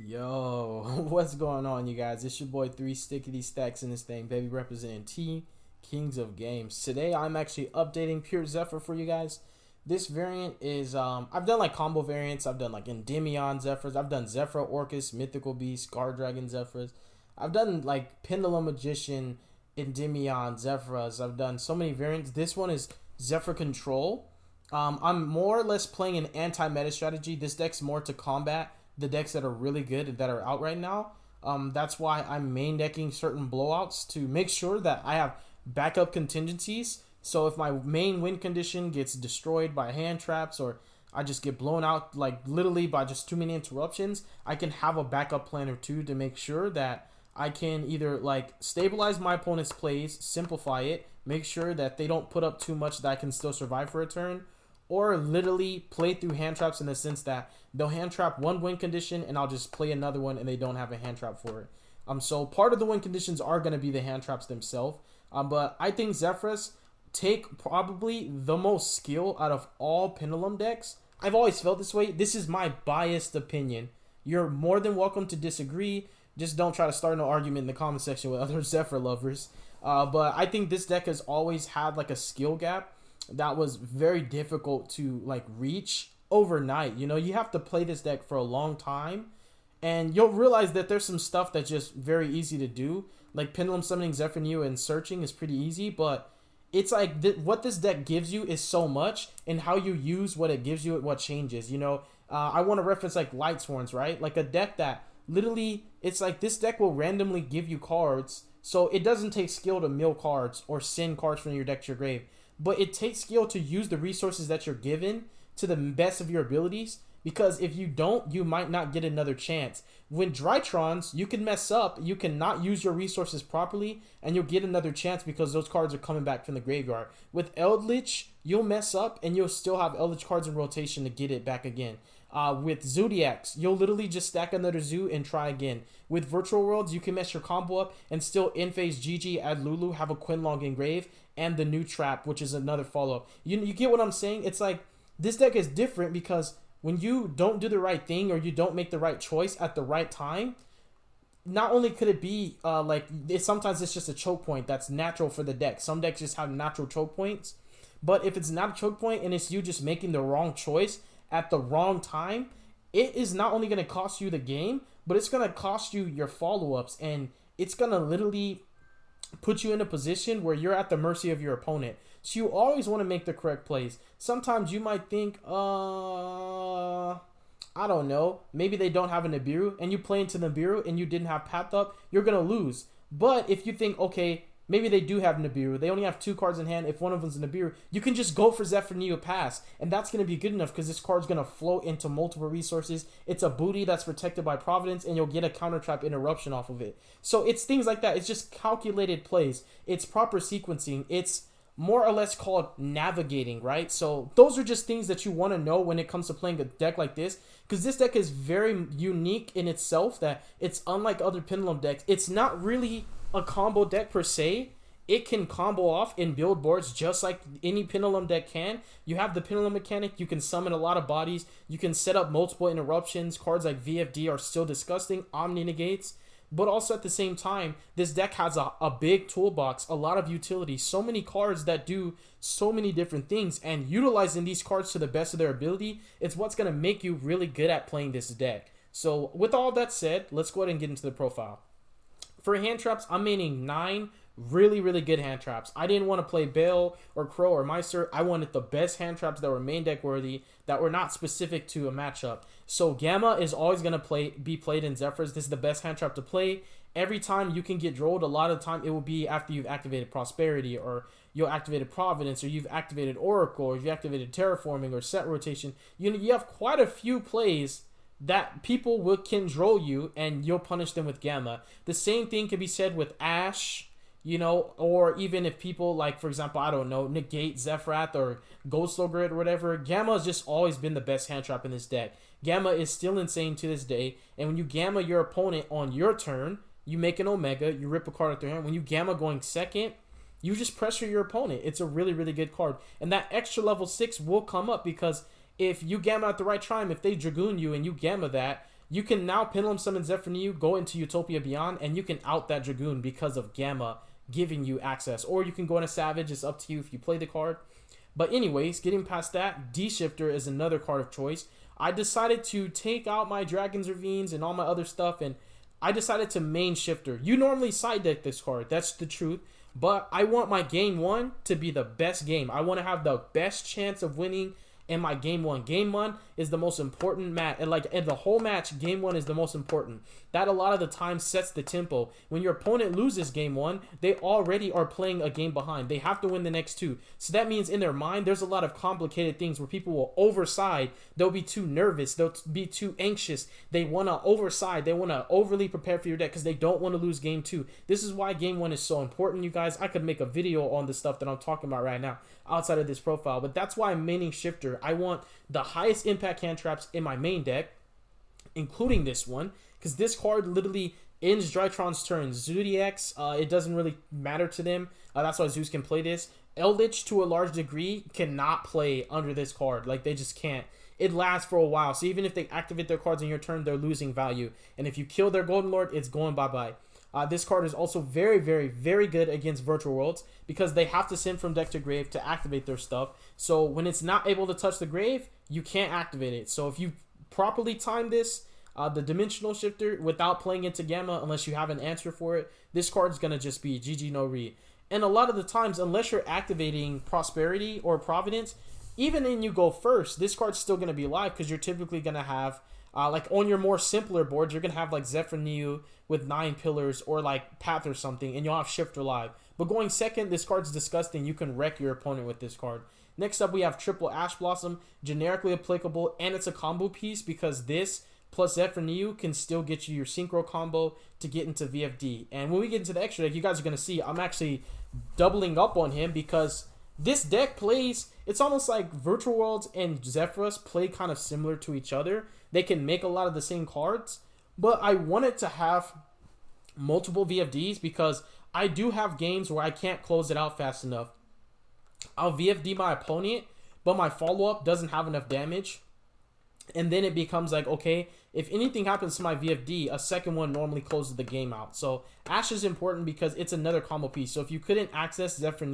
Yo, what's going on, you guys? It's your boy 3 Stickity Stacks in this thing, baby, representing T Kings of Games. Today, I'm actually updating Pure Zephra for you guys. This variant is, I've done like combo variants. I've done like Endymion Zephras. I've done Zephra Orcus, Mythical Beast, Guard Dragon Zephras. I've done like Pendulum Magician, Endymion Zephras. I've done so many variants. This one is Zephra Control. I'm more or less playing an anti-meta strategy. This deck's more to combat the decks that are really good that are out right now. That's why I'm main decking certain blowouts to make sure that I have backup contingencies. So if my main win condition gets destroyed by hand traps or I just get blown out like literally by just too many interruptions, I can have a backup plan or two to make sure that I can either like stabilize my opponent's plays, simplify it, make sure that they don't put up too much that I can still survive for a turn, or literally play through hand traps in the sense that they'll hand trap one win condition and I'll just play another one and they don't have a hand trap for it. So part of the win conditions are going to be the hand traps themselves. But I think Zephras take probably the most skill out of all Pendulum decks. I've always felt this way. This is my biased opinion. You're more than welcome to disagree. Just don't try to start no argument in the comment section with other Zephra lovers. But I think this deck has always had like a skill gap that was very difficult to like reach overnight. You know, you have to play this deck for a long time and you'll realize that there's some stuff that's just very easy to do. Like Pendulum Summoning Zephyrinu and searching is pretty easy, but it's like what this deck gives you is so much, and how you use what it gives you, what changes. You know, I want to reference like Light Sworns, right? Like a deck that literally, it's like this deck will randomly give you cards, so it doesn't take skill to mill cards or send cards from your deck to your grave, but it takes skill to use the resources that you're given to the best of your abilities, because if you don't, you might not get another chance. When DRITRONs, you can mess up, you cannot use your resources properly, and you'll get another chance because those cards are coming back from the graveyard. With Eldritch, you'll mess up, and you'll still have Eldritch cards in rotation to get it back again. With Zodiacs, you'll literally just stack another Zoo and try again. With Virtual Worlds, you can mess your combo up and still in-phase GG, add Lulu, have a Quinlong engrave, and the new trap, which is another follow-up. You get what I'm saying? It's like, this deck is different because when you don't do the right thing or you don't make the right choice at the right time, not only could it be sometimes it's just a choke point that's natural for the deck. Some decks just have natural choke points. But if it's not a choke point and it's you just making the wrong choice at the wrong time, it is not only going to cost you the game, but it's going to cost you your follow-ups, and it's going to literally put you in a position where you're at the mercy of your opponent. So you always want to make the correct plays. Sometimes you might think, I don't know, maybe they don't have a Nibiru, and you play into Nibiru and you didn't have Path Up, you're going to lose. But if you think, okay, maybe they do have Nibiru, they only have 2 cards in hand, if one of them's a Nibiru, you can just go for Zephyrinu Pass, and that's going to be good enough because this card's going to float into multiple resources. It's a booty that's protected by Providence, and you'll get a counter trap interruption off of it. So it's things like that. It's just calculated plays. It's proper sequencing. It's more or less called navigating, right? So those are just things that you want to know when it comes to playing a deck like this, because this deck is very unique in itself, that it's unlike other Pendulum decks. It's not really a combo deck per se. It can combo off in build boards just like any Pendulum deck can. You have the Pendulum mechanic, you can summon a lot of bodies, you can set up multiple interruptions. Cards like VFD are still disgusting, Omni negates. But also at the same time, this deck has a big toolbox, a lot of utility, so many cards that do so many different things, and utilizing these cards to the best of their ability, it's what's going to make you really good at playing this deck. So with all that said, let's go ahead and get into the profile. For hand traps, I'm maining 9 really, really good hand traps. I didn't want to play Bale or Crow or Meister. I wanted the best hand traps that were main deck worthy, that were not specific to a matchup. So Gamma is always going to be played in Zephras. This is the best hand trap to play. Every time you can get drolled, a lot of the time it will be after you've activated Prosperity, or you'll activated Providence, or you've activated Oracle, or you've activated Terraforming or Set Rotation. You have quite a few plays that people can droll you, and you'll punish them with Gamma. The same thing can be said with Ash, you know, or even if people, like, for example, I don't know, negate Zephrath or Ghost Grid or whatever, Gamma has just always been the best hand trap in this deck. Gamma is still insane to this day, and when you Gamma your opponent on your turn, you make an Omega, you rip a card out their hand. When you Gamma going second, you just pressure your opponent. It's a really, really good card. And that extra level 6 will come up because if you Gamma at the right time, if they Dragoon you and you Gamma that, you can now Pendulum Summon Zephra, go into Utopia Beyond, and you can out that Dragoon because of Gamma giving you access. Or you can go into Savage, it's up to you if you play the card. But anyways, getting past that, D-Shifter is another card of choice. I decided to take out my Dragon's Ravines and all my other stuff, and I decided to main Shifter. You normally side deck this card, that's the truth. But I want my game 1 to be the best game. I want to have the best chance of winning in my game 1. Game 1 is the most important match. And like in the whole match, game 1 is the most important. That a lot of the time sets the tempo. When your opponent loses game 1, they already are playing a game behind. They have to win the next 2. So that means in their mind, there's a lot of complicated things where people will overside. They'll be too nervous. They'll be too anxious. They want to overside. They want to overly prepare for your deck because they don't want to lose game 2. This is why game 1 is so important, you guys. I could make a video on the stuff that I'm talking about right now outside of this profile, but that's why I'm maining Shifter. I want the highest impact hand traps in my main deck, including this one, because this card literally ends DRITRON's turn. Zodiacs, it doesn't really matter to them. That's why Zeus can play this. Eldritch, to a large degree, cannot play under this card. Like, they just can't. It lasts for a while, so even if they activate their cards in your turn, they're losing value. And if you kill their Golden Lord, it's going bye-bye. This card is also very, very, very good against Virtual Worlds because they have to send from deck to grave to activate their stuff. So when it's not able to touch the grave, you can't activate it. So if you properly time this, the Dimensional Shifter, without playing into Gamma, unless you have an answer for it, this card is going to just be GG no re. And a lot of the times, unless you're activating Prosperity or Providence, even when you go first, this card's still going to be live because you're typically going to have like on your more simpler boards, you're going to have like Zephra with 9 pillars or like Path or something, and you'll have Shifter live. But going second, this card's disgusting. You can wreck your opponent with this card. Next up, we have Triple Ash Blossom, generically applicable, and it's a combo piece because this plus Zephra can still get you your Synchro combo to get into VFD. And when we get into the extra deck, you guys are going to see I'm actually doubling up on him because this deck plays, it's almost like Virtual Worlds and Zephras play kind of similar to each other. They can make a lot of the same cards, but I wanted to have multiple VFDs because I do have games where I can't close it out fast enough. I'll VFD my opponent, but my follow-up doesn't have enough damage. And then it becomes like, okay, if anything happens to my VFD, a second one normally closes the game out. So Ash is important because it's another combo piece. So if you couldn't access Zephra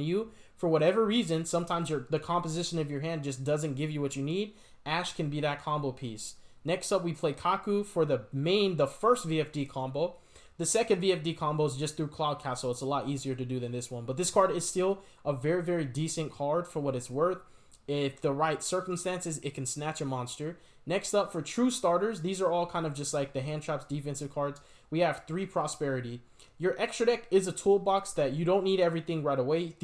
for whatever reason, sometimes the composition of your hand just doesn't give you what you need, Ash can be that combo piece. Next up, we play Kaku for the first VFD combo. The second VFD combo is just through Cloud Castle. It's a lot easier to do than this one. But this card is still a very, very decent card for what it's worth. If the right circumstances, it can snatch a monster. Next up, for true starters, these are all kind of just like the hand traps defensive cards. We have 3 Prosperity. Your extra deck is a toolbox that you don't need everything right away.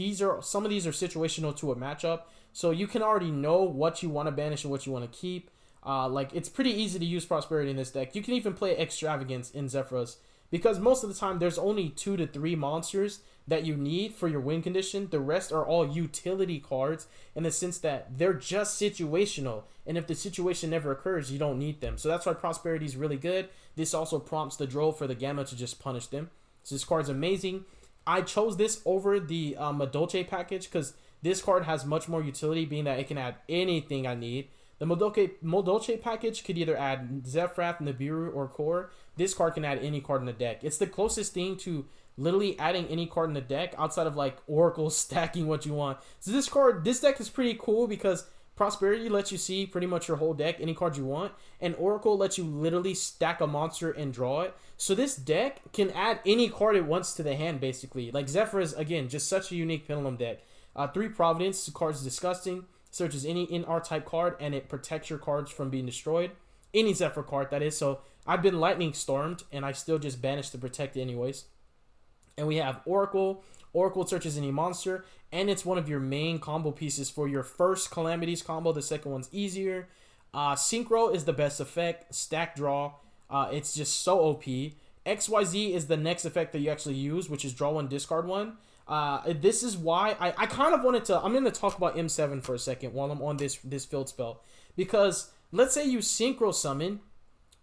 Some of these are situational to a matchup. So you can already know what you want to banish and what you want to keep. Like, it's pretty easy to use Prosperity in this deck. You can even play Extravagance in Zephras because most of the time there's only 2 to 3 monsters that you need for your win condition. The rest are all utility cards in the sense that they're just situational, and if the situation never occurs, you don't need them. So that's why Prosperity is really good. This also prompts the Droll for the Gamma to just punish them. So this card's amazing. I chose this over the Madolche package because this card has much more utility, being that it can add anything I need. The Madolche package could either add Zephra, Nibiru, or Core. This card can add any card in the deck. It's the closest thing to literally adding any card in the deck outside of like Oracle stacking what you want. So this deck is pretty cool because Prosperity lets you see pretty much your whole deck, any card you want, and Oracle lets you literally stack a monster and draw it. So this deck can add any card it wants to the hand, basically. Like Zephra is, again, just such a unique Pendulum deck. 3 Providence, the card's disgusting. Searches any in-R type card, and it protects your cards from being destroyed. Any Zephra card, that is. So I've been Lightning Stormed, and I still just banished to protect it anyways. And we have Oracle. Oracle searches any monster, and it's one of your main combo pieces for your first Calamities combo. The second one's easier. Synchro is the best effect. Stack Draw. It's just so OP. XYZ is the next effect that you actually use, which is draw 1, discard 1. This is why I kind of wanted to, I'm going to talk about M7 for a second while I'm on this field spell. Because let's say you Synchro Summon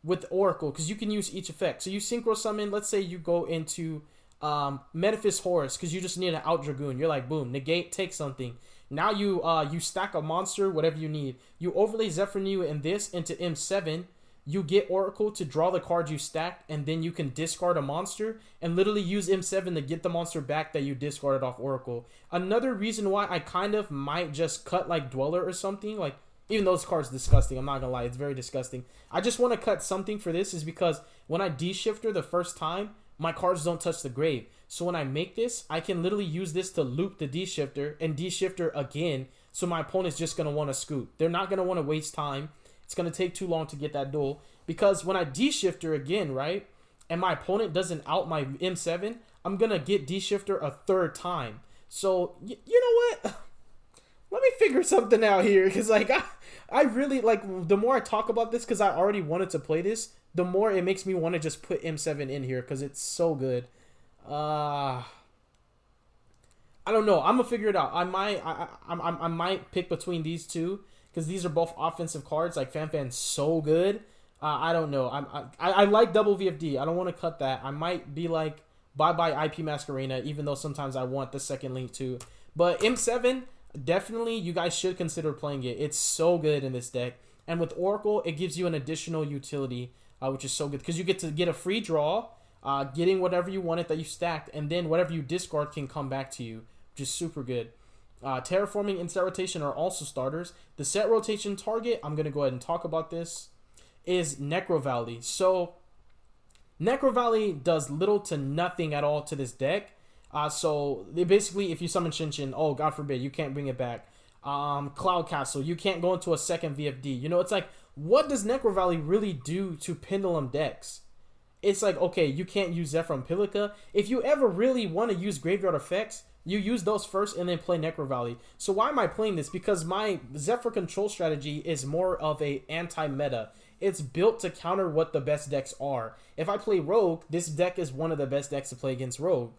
with Oracle, because you can use each effect. So you Synchro Summon, let's say you go into Metaphys Horus, because you just need an out Dragoon. You're like, boom, negate, take something. Now you stack a monster, whatever you need. You overlay Zephra and this into M7. you get Oracle to draw the card you stacked, and then you can discard a monster and literally use M7 to get the monster back that you discarded off Oracle. Another reason why I kind of might just cut like Dweller or something, like, even though this card's disgusting, I'm not gonna lie, it's very disgusting. I just want to cut something for this is because when I D-shifter the first time, my cards don't touch the grave. So when I make this, I can literally use this to loop the D-shifter and D-shifter again, so my opponent's just going to want to scoot. They're not going to want to waste time. It's going to take too long to get that duel. Because when I D-shifter again, right, and my opponent doesn't out my M7, I'm going to get D-shifter a third time. So, you know what? Let me figure something out here. Because, like, I really, like, the more I talk about this, because I already wanted to play this, the more it makes me want to just put M7 in here because it's so good. I don't know. I'm gonna figure it out. I might pick between these two because these are both offensive cards. Like Fan's so good. I don't know. I like double VFD. I don't want to cut that. I might be like bye IP Masquerena, even though sometimes I want the second link too. But M7, definitely you guys should consider playing it. It's so good in this deck. And with Oracle, it gives you an additional utility, which is so good because you get to get a free draw. Getting whatever you wanted that you stacked, and then whatever you discard can come back to you, which is super good. Terraforming and set rotation are also starters. The set rotation target, I'm going to go ahead and talk about this, is Necro Valley. So, Necro Valley does little to nothing at all to this deck. So, they basically, if you summon Shinshin, oh, God forbid, you can't bring it back. Cloud Castle, you can't go into a second VFD. You know, it's like, what does Necro Valley really do to Pendulum decks? It's like, okay, you can't use Zephra and Pilica. If you ever really want to use graveyard effects, you use those first and then play Necro Valley. So why am I playing this? Because my Zephra control strategy is more of a anti-meta. It's built to counter what the best decks are. If I play Rogue, this deck is one of the best decks to play against Rogue.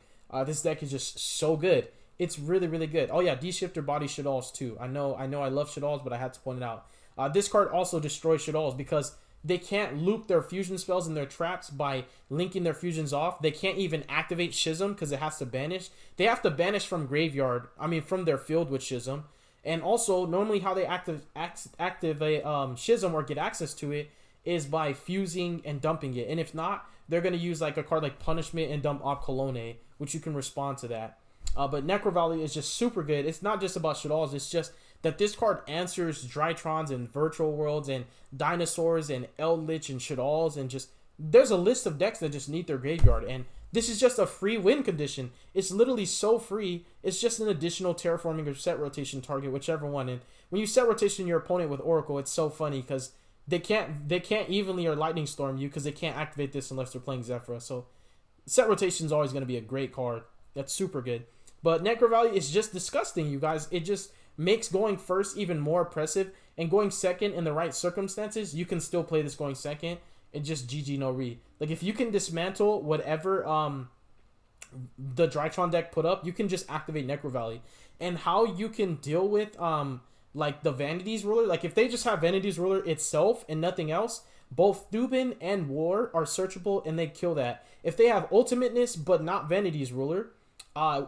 This deck is just so good. It's really, really good. Oh yeah, D-Shifter body Shaddolls too. I know I love Shaddolls, but I had to point it out. This card also destroys Shaddolls because they can't loop their fusion spells and their traps by linking their fusions off. They can't even activate Schism because it has to banish. They have to banish from graveyard. I mean, from their field with Schism. And also, normally how they activate Schism or get access to it is by fusing and dumping it. And if not, they're going to use like a card like Punishment and dump Op Colone, which you can respond to that. But Necro Valley is just super good. It's not just about Shaddolls. It's just that this card answers Dritrons and Virtual Worlds and Dinosaurs and Eldritch and Shaddolls, and just there's a list of decks that just need their graveyard, and this is just a free win condition. It's literally so free. It's just an additional terraforming or set rotation target, whichever one. And when you set rotation your opponent with Oracle, it's so funny because they can't evenly or lightning storm you because they can't activate this unless they're playing Zephra. So set rotation is always going to be a great card. That's super good. But Necro Valley is just disgusting, you guys. It just makes going first even more oppressive, and going second in the right circumstances, you can still play this going second and just GG no re. Like if you can dismantle whatever the Drytron deck put up, you can just activate Necro Valley. And how you can deal with like the Vanity's Ruler, like if they just have Vanity's Ruler itself and nothing else, both Thubin and War are searchable and they kill that. If they have Ultimateness but not Vanity's Ruler,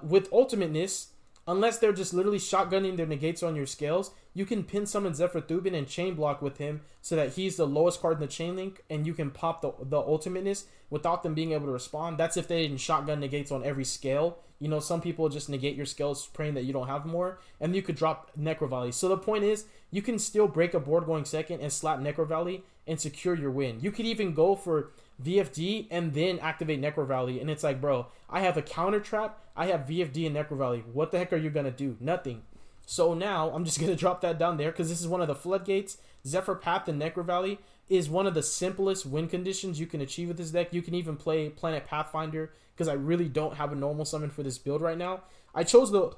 with Ultimateness, unless they're just literally shotgunning their negates on your scales, you can pin summon Zephra Thubin and chain block with him so that he's the lowest card in the chain link, and you can pop the Ultimateness without them being able to respond. That's if they didn't shotgun negates on every scale. You know, some people just negate your scales praying that you don't have more, and you could drop Necro Valley. So the point is, you can still break a board going second and slap Necro Valley and secure your win. You could even go for VFD and then activate Necro Valley, and it's like, bro, I have a counter trap, I have VFD and Necro Valley. What the heck are you gonna do? Nothing. So now I'm just gonna drop that down there because this is one of the floodgates. Zephra Path and Necro Valley is one of the simplest win conditions you can achieve with this deck. You can even play Planet Pathfinder because I really don't have a normal summon for this build right now. I chose the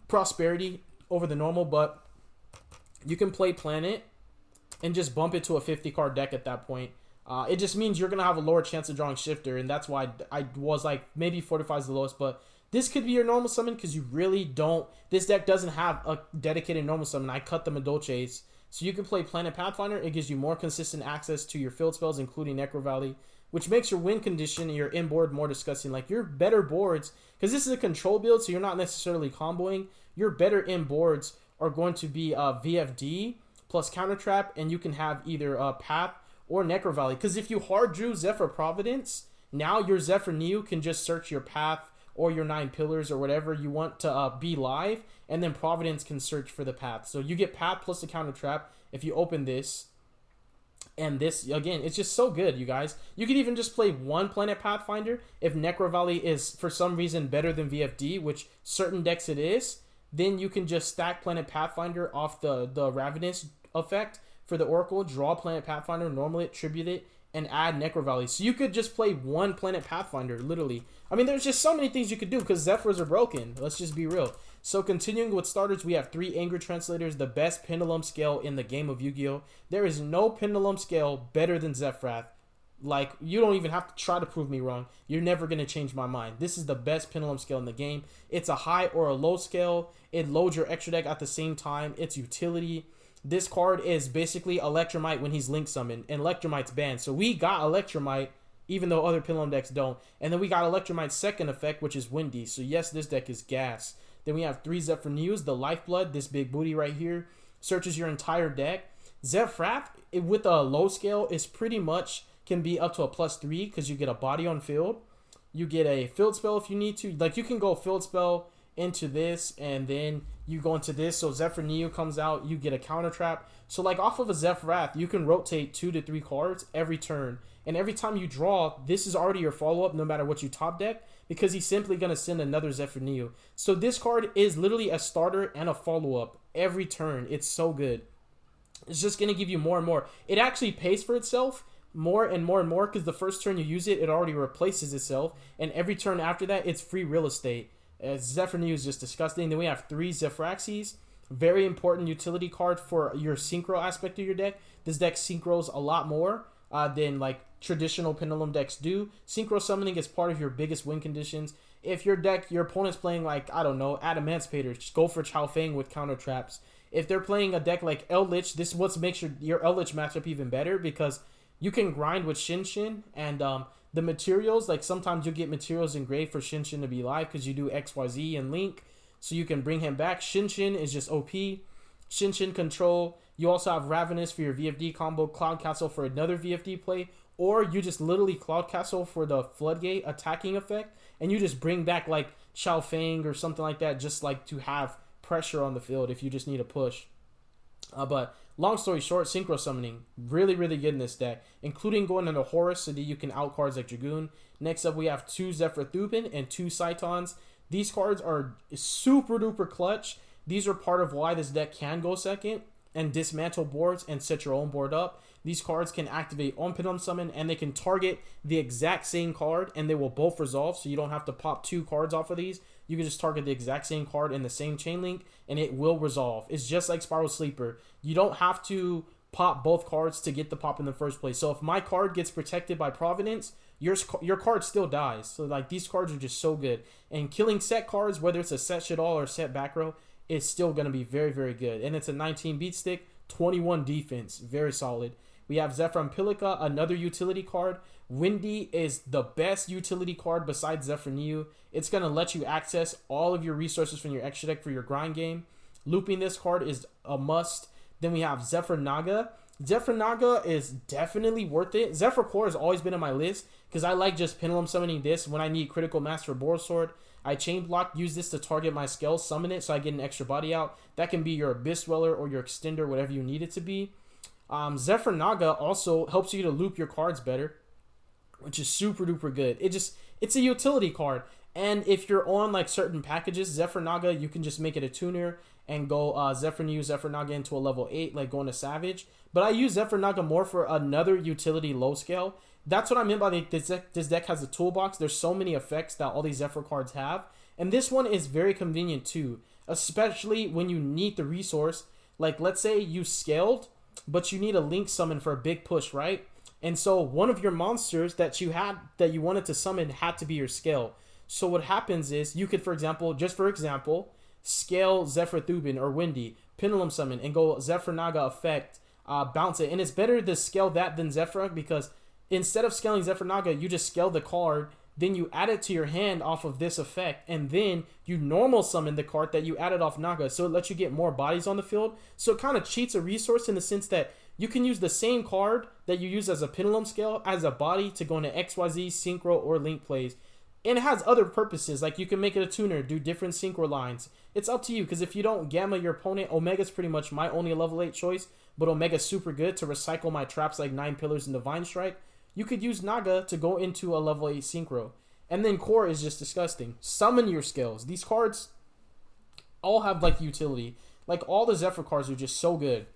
Prosperity over the normal, but you can play Planet and just bump it to a 50 card deck at that point. It just means you're going to have a lower chance of drawing Shifter, and that's why I was like, maybe Fortify is the lowest, but this could be your normal summon because you really don't, this deck doesn't have a dedicated normal summon. I cut the Madolches. So you can play Planet Pathfinder. It gives you more consistent access to your field spells, including Necro Valley, which makes your win condition and your in-board more disgusting. Like your better boards, because this is a control build, so you're not necessarily comboing, your better in-boards are going to be VFD plus Counter Trap, and you can have either Path or Necro Valley. Because if you hard drew Zephra Providence, now your Zephra Neo can just search your path or your 9 pillars or whatever you want to be live, and then Providence can search for the path. So you get path plus the counter trap if you open this. And this, again, it's just so good, you guys. You could even just play one Planet Pathfinder. If Necro Valley is, for some reason, better than VFD, which certain decks it is, then you can just stack Planet Pathfinder off the Ravenous effect for the Oracle, draw Planet Pathfinder, normally attribute it, and add Necro Valley. So you could just play one Planet Pathfinder, literally. I mean, there's just so many things you could do because Zephras are broken. Let's just be real. So continuing with starters, we have 3 Anger Translators, the best pendulum scale in the game of Yu-Gi-Oh! There is no pendulum scale better than Zephrath. Like, you don't even have to try to prove me wrong. You're never going to change my mind. This is the best pendulum scale in the game. It's a high or a low scale. It loads your extra deck at the same time. It's utility. This card is basically Electromite when he's Link Summoned, and Electromite's banned. So we got Electromite, even though other pendulum decks don't. And then we got Electromite's second effect, which is Windy. So yes, this deck is gas. Then we have 3 Zephra News, the Lifeblood, this big booty right here, searches your entire deck. Zephrath, with a low scale, is pretty much can be up to a +3 because you get a body on field. You get a field spell if you need to. Like, you can go field spell into this, and then you go into this. So Zephra Neo comes out, you get a counter trap. So like off of a Zephrath, you can rotate 2 to 3 cards every turn. And every time you draw, this is already your follow-up no matter what you top deck, because he's simply going to send another Zephra Neo. So this card is literally a starter and a follow-up every turn. It's so good. It's just going to give you more and more. It actually pays for itself more and more and more because the first turn you use it, it already replaces itself. And every turn after that, it's free real estate. Zephra Neo is just disgusting. Then we have 3 Zephraxes. Very important utility card for your synchro aspect of your deck. This deck synchros a lot more than like traditional pendulum decks do. Synchro summoning is part of your biggest win conditions. If your deck, your opponent's playing like, I don't know, Adamancipator, just go for Chao Feng with counter traps. If they're playing a deck like Eldritch, this is what makes your Eldritch matchup even better because you can grind with Shin Shin and the materials. Like sometimes you get materials engraved for Shin Shin to be live because you do XYZ and Link, so you can bring him back. Shin Shin is just OP. Shin Shin control. You also have Ravenous for your VFD combo, Cloud Castle for another VFD play, or you just literally Cloud Castle for the Floodgate attacking effect, and you just bring back like Chao Feng or something like that, just like to have pressure on the field if you just need a push. But long story short, synchro summoning, really, really good in this deck, including going into Horus so that you can out cards like Dragoon. Next up, we have 2 Zephra Thubin and 2 Saitons. These cards are super duper clutch. These are part of why this deck can go second and dismantle boards and set your own board up. These cards can activate on Pendulum Summon, and they can target the exact same card, and they will both resolve, so you don't have to pop 2 cards off of these. You can just target the exact same card in the same chain link, and it will resolve. It's just like Spiral Sleeper. You don't have to pop both cards to get the pop in the first place. So if my card gets protected by Providence, your card still dies. So like these cards are just so good. And killing set cards, whether it's a set shit all or set back row, is still going to be very, very good. And it's a 19 beat stick, 21 defense. Very solid. We have Zephra and Pilica, another utility card. Windy is the best utility card besides Zephra Neo. It's going to let you access all of your resources from your extra deck for your grind game. Looping this card is a must. Then we have Zephra Naga. Zephra Naga is definitely worth it. Zephra Core has always been on my list because I like just pendulum summoning this when I need critical mass for Boar Sword. I chain block, use this to target my Skell, summon it so I get an extra body out. That can be your Abyss Dweller or your Extender, whatever you need it to be. Zephra Naga also helps you to loop your cards better, which is super duper good. It's a utility card. And if you're on like certain packages, Zephra Naga, you can just make it a tuner and go Zephra Neo, Zephra Naga into a level 8, like going to Savage. But I use Zephra Naga more for another utility low scale. That's what I meant by this deck has a toolbox. There's so many effects that all these Zephra cards have. And this one is very convenient too, especially when you need the resource. Like let's say you scaled, but you need a Link summon for a big push, right? And so one of your monsters that you wanted to summon had to be your scale. So what happens is you could, for example, scale Zephra Thubin or Windy, Pendulum Summon, and go Zephra Naga effect, bounce it. And it's better to scale that than Zephra because instead of scaling Zephra Naga, you just scale the card, then you add it to your hand off of this effect, and then you normal summon the card that you added off Naga. So it lets you get more bodies on the field. So it kind of cheats a resource in the sense that you can use the same card that you use as a pendulum scale as a body to go into XYZ, synchro, or link plays. And it has other purposes, like you can make it a tuner, do different synchro lines. It's up to you, because if you don't gamma your opponent, Omega's pretty much my only level 8 choice, but Omega's super good to recycle my traps like 9 Pillars and Divine Strike. You could use Naga to go into a level 8 synchro. And then Core is just disgusting. Summon your skills. These cards all have like utility. Like all the Zephra cards are just so good.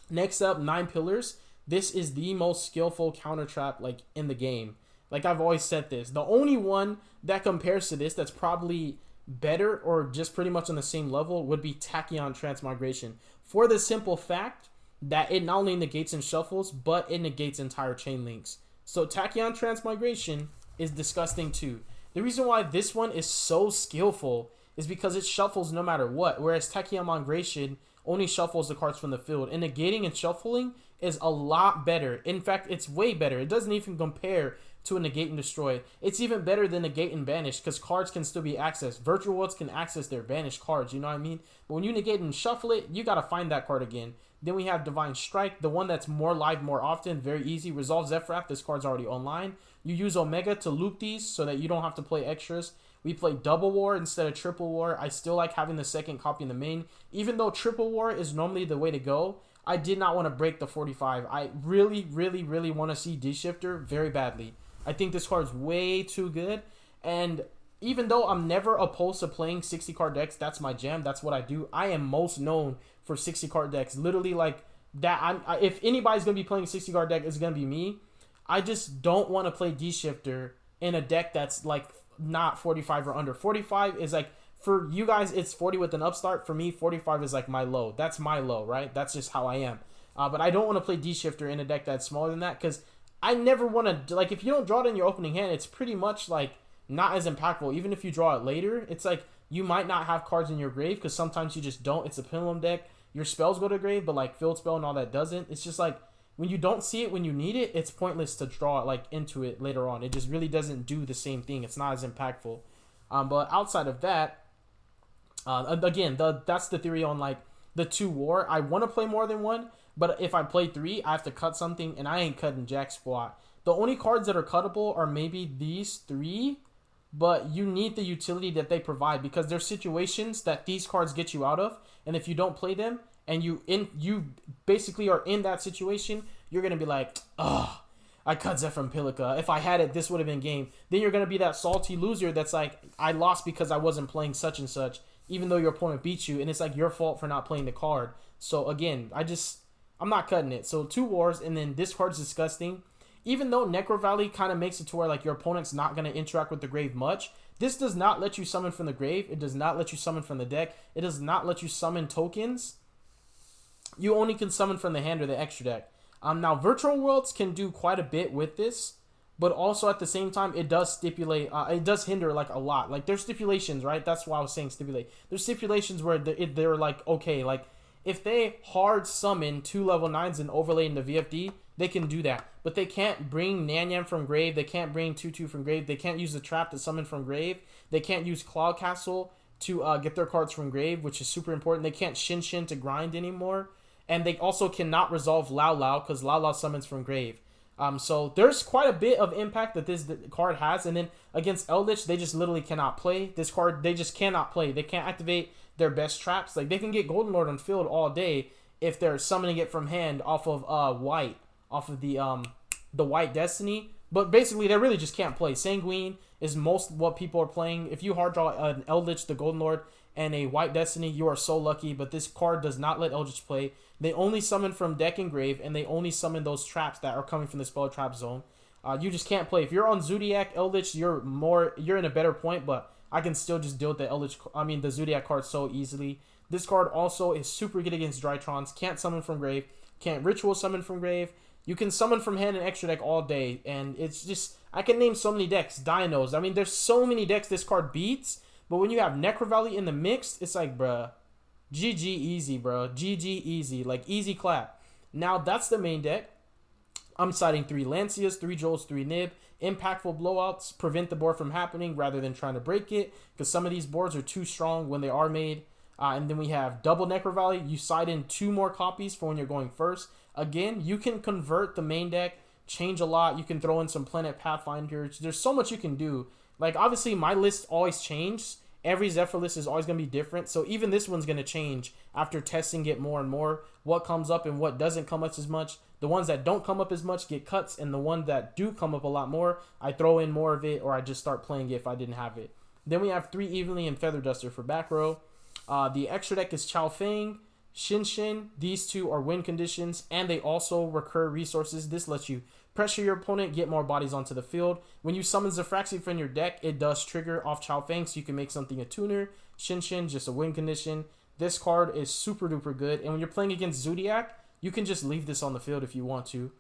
Next up, 9 Pillars. This is the most skillful counter trap like in the game. Like I've always said this. The only one that compares to this that's probably better or just pretty much on the same level would be Tachyon Transmigration. For the simple fact that it not only negates and shuffles, but it negates entire chain links. So Tachyon Transmigration is disgusting too. The reason why this one is so skillful is because it shuffles no matter what, whereas Tachyon Migration only shuffles the cards from the field. And negating and shuffling is a lot better. In fact, it's way better. It doesn't even compare to a negate and destroy. It's even better than negate and banish, because cards can still be accessed. Virtual Worlds can access their banished cards, you know what I mean? But when you negate and shuffle it, you gotta find that card again. Then we have Divine Strike, the one that's more live more often, very easy. Resolve ZEFRA, this card's already online. You use Omega to loop these so that you don't have to play extras. We play Double War instead of Triple War. I still like having the second copy in the main. Even though Triple War is normally the way to go, I did not want to break the 45. I really want to see D-Shifter very badly. I think this card's way too good. And even though I'm never opposed to playing 60 card decks, that's my jam, that's what I do. I am most known for 60 card decks. Literally like that. If anybody's going to be playing a 60 card deck, it's going to be me. I just don't want to play D-Shifter in a deck that's like not 45 or under. 45 is like, for you guys, it's 40 with an upstart. For me, 45 is like my low. That's my low, right? That's just how I am. But I don't want to play D-Shifter in a deck that's smaller than that, because I never want to, like, if you don't draw it in your opening hand, it's pretty much like not as impactful. Even if you draw it later, it's like you might not have cards in your grave, because sometimes you just don't. It's a pendulum deck. Your spells go to grave, but like field spell and all that doesn't. It's just like when you don't see it when you need it, it's pointless to draw it like into it later on. It just really doesn't do the same thing. It's not as impactful. But outside of that, again, that's the theory on like the 2 war. I want to play more than one, but if I play 3, I have to cut something, and I ain't cutting jack squat. The only cards that are cuttable are maybe these 3, but you need the utility that they provide, because there's situations that these cards get you out of, and if you don't play them and you basically are in that situation, you're gonna be like, oh, I cut Zephra and Pilica. If I had it, this would have been game. Then you're gonna be that salty loser that's like, I lost because I wasn't playing such and such, even though your opponent beat you, and it's like your fault for not playing the card. So again, I'm not cutting it. So 2 wars, and then this card's disgusting. Even though Necro Valley kind of makes it to where like your opponent's not going to interact with the grave much, this does not let you summon from the grave. It does not let you summon from the deck. It does not let you summon tokens. You only can summon from the hand or the extra deck. Now, Virtual Worlds can do quite a bit with this, but also at the same time, it does stipulate, it does hinder like a lot. Like there's stipulations, right? That's why I was saying stipulate. There's stipulations where they're like, okay, like if they hard summon 2 level 9s and overlay into VFD, they can do that. But they can't bring Nyan from grave. They can't bring 2/2 from grave. They can't use the trap to summon from grave. They can't use Cloud Castle to get their cards from grave, which is super important. They can't Shin to grind anymore. And they also cannot resolve Lao Lao, because Lao Lao summons from grave. So there's quite a bit of impact that this card has. And then against Eldritch, they just literally cannot play. This card, they just cannot play. They can't activate their best traps. Like they can get Golden Lord on field all day if they're summoning it from hand off of white, off of the White Destiny. But basically, they really just can't play. Sanguine is most what people are playing. If you hard draw an Eldritch, the Golden Lord, and a White Destiny, you are so lucky. But this card does not let Eldritch play. They only summon from deck and grave, and they only summon those traps that are coming from the spell trap zone. You just can't play. If you're on Zodiac Eldritch, you're in a better point, but I can still just deal with the Zodiac card so easily. This card also is super good against DRITRONs. Can't summon from grave. Can't ritual summon from grave. You can summon from hand and extra deck all day, and it's just, I can name so many decks. Dinos. I mean, there's so many decks this card beats, but when you have Necro Valley in the mix, it's like, bruh, GG easy, bro. GG easy. Like, easy clap. Now, that's the main deck. I'm citing 3 Lancias, 3 Joels, 3 Nib. Impactful blowouts prevent the board from happening rather than trying to break it, because some of these boards are too strong when they are made. And then we have double Necro Valley. You side in 2 more copies for when you're going first. Again, you can convert the main deck, change a lot. You can throw in some Planet Pathfinders. There's so much you can do. Like, obviously, my list always changes. Every Zephra list is always going to be different. So even this one's going to change after testing it more and more. What comes up and what doesn't come up as much. The ones that don't come up as much get cuts. And the ones that do come up a lot more, I throw in more of it, or I just start playing it if I didn't have it. Then we have 3 Evenly and Feather Duster for back row. The extra deck is Chow Fang, Shin Shin. These 2 are win conditions, and they also recur resources. This lets you pressure your opponent, get more bodies onto the field. When you summon Zephraxi from your deck, it does trigger off Chow Fang, so you can make something a tuner. Shin Shin, just a win condition. This card is super duper good, and when you're playing against Zodiac, you can just leave this on the field if you want to.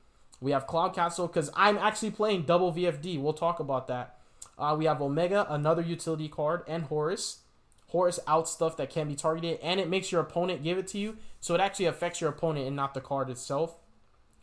We have Cloud Castle, because I'm actually playing double VFD. We'll talk about that. We have Omega, another utility card, and Horus. Horus out stuff that can be targeted, and it makes your opponent give it to you, so it actually affects your opponent and not the card itself.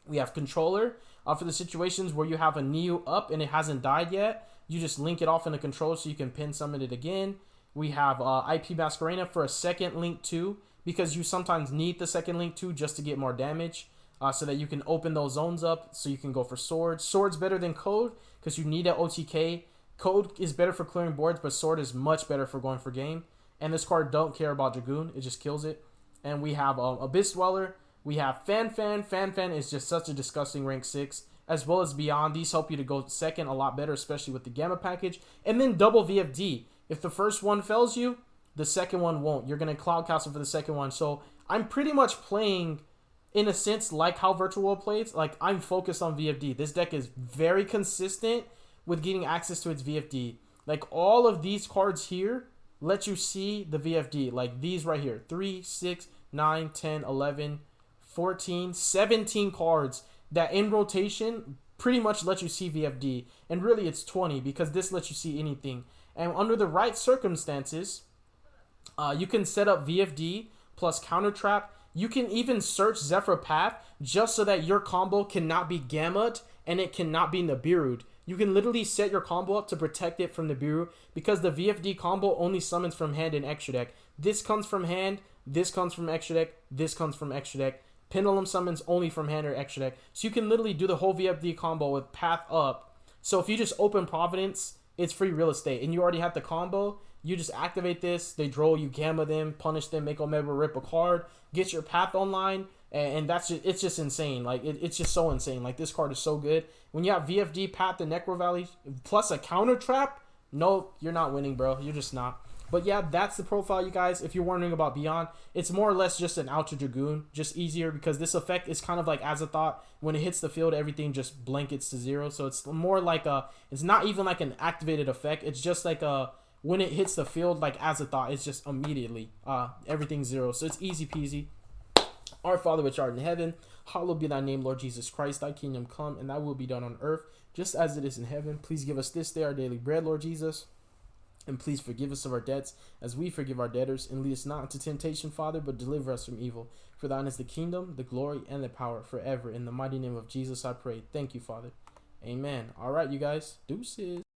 We have Controller. For the situations where you have a Neo up and it hasn't died yet, you just link it off in the control so you can pin summon it again. We have IP Masquerena for a second link too, because you sometimes need the second link too just to get more damage, so that you can open those zones up so you can go for Sword. Sword's better than Code because you need an OTK. Code is better for clearing boards, but Sword is much better for going for game. And this card don't care about Dragoon. It just kills it. And we have Abyss Dweller. We have Fan Fan. Fan Fan is just such a disgusting rank 6. As well as Beyond. These help you to go second a lot better, especially with the Gamma package. And then double VFD. If the first one fails you, the second one won't. You're going to Cloud Castle for the second one. So I'm pretty much playing, in a sense, like how Virtual World plays. Like, I'm focused on VFD. This deck is very consistent with getting access to its VFD. Like, all of these cards here let you see the VFD. Like these right here. 3, 6, 9, 10, 11, 14, 17 cards that in rotation pretty much let you see VFD. And really it's 20 because this lets you see anything. And under the right circumstances, you can set up VFD plus Counter Trap. You can even search Zephra Path just so that your combo cannot be Gammaed and it cannot be Nibiru'd. You can literally set your combo up to protect it from Nibiru because the VFD combo only summons from hand and extra deck. This comes from hand, this comes from extra deck, this comes from extra deck. Pendulum summons only from hand or extra deck. So you can literally do the whole VFD combo with Path up. So if you just open Providence, it's free real estate. And you already have the combo. You just activate this. They draw, you Gamma them, punish them, make Omega rip a card, get your Path online. And that's just, it's just insane. Like, it's just so insane. Like, this card is so good. When you have VFD, Path, the Necro Valley, plus a Counter Trap, no, you're not winning, bro. You're just not. But yeah, that's the profile, you guys. If you're wondering about Beyond, it's more or less just an Ultra Dragoon. Just easier because this effect is kind of like Azathoth. When it hits the field, everything just blankets to 0. So it's more like a, it's not even like an activated effect. It's just like a, when it hits the field, like Azathoth, it's just immediately, everything's 0. So it's easy peasy. Our Father which art in heaven, hallowed be thy name, Lord Jesus Christ. Thy kingdom come, and thy will be done on earth, just as it is in heaven. Please give us this day our daily bread, Lord Jesus. And please forgive us of our debts, as we forgive our debtors. And lead us not into temptation, Father, but deliver us from evil. For thine is the kingdom, the glory, and the power forever. In the mighty name of Jesus I pray. Thank you, Father. Amen. All right, you guys. Deuces.